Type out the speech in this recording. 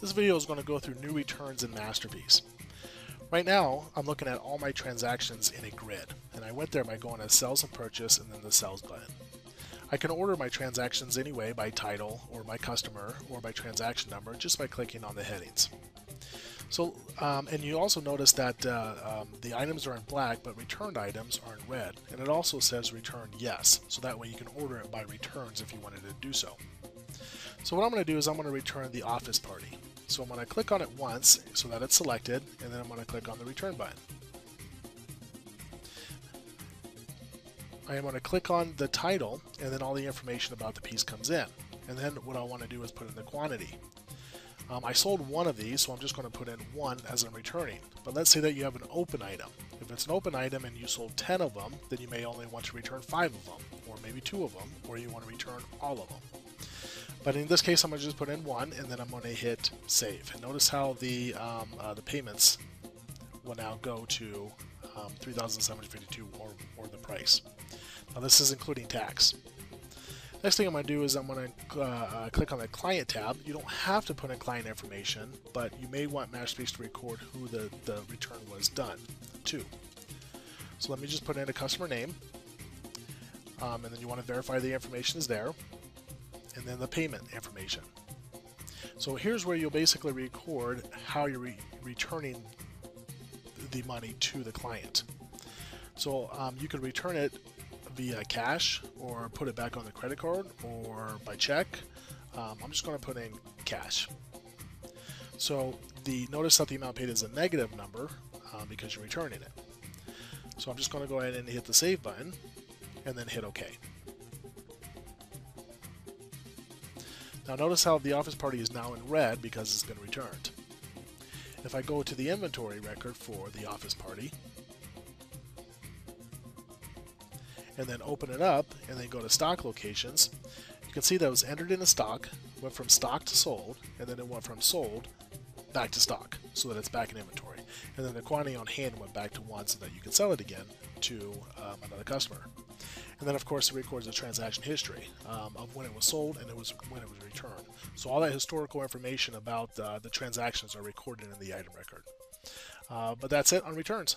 This video is going to go through new returns in Masterpiece. Right now, I'm looking at all my transactions in a grid, and I went there by going to Sales and Purchase and then the Sales button. I can order my transactions anyway by title or by customer or by transaction number just by clicking on the headings. So, and you also notice that the items are in black, but returned items are in red, and it also says return yes, so that way you can order it by returns if you wanted to do so. So what I'm going to do is I'm going to return the office party. So I'm going to click on it once so that it's selected, and then I'm going to click on the return button. I am going to click on the title, and then all the information about the piece comes in. And then what I want to do is put in the quantity. I sold one of these, so I'm just going to put in one as I'm returning. But let's say that you have an open item. If it's an open item and you sold 10 of them, then you may only want to return 5 of them, or maybe 2 of them, or you want to return all of them. But in this case, I'm going to just put in one, and then I'm going to hit save. And notice how the payments will now go to $3,752 or the price. Now this is including tax. Next thing I'm going to do is I'm going to click on the client tab. You don't have to put in client information, but you may want Masterpiece to record who the return was done to. So let me just put in a customer name, and then you want to verify the information is there, and then the payment information. So here's where you'll basically record how you're returning the money to the client. So you could return it via cash or put it back on the credit card or by check. I'm just going to put in cash. So notice that the amount paid is a negative number because you're returning it. So I'm just going to go ahead and hit the save button and then hit OK. Now notice how the office party is now in red because it's been returned. If I go to the inventory record for the office party and then open it up and then go to stock locations, you can see that it was entered into stock, went from stock to sold, and then it went from sold back to stock so that it's back in inventory. And then the quantity on hand went back to 1 so that you can sell it again to another customer. And then of course it records the transaction history of when it was sold and when it was returned. So all that historical information about the transactions are recorded in the item record. But that's it on returns.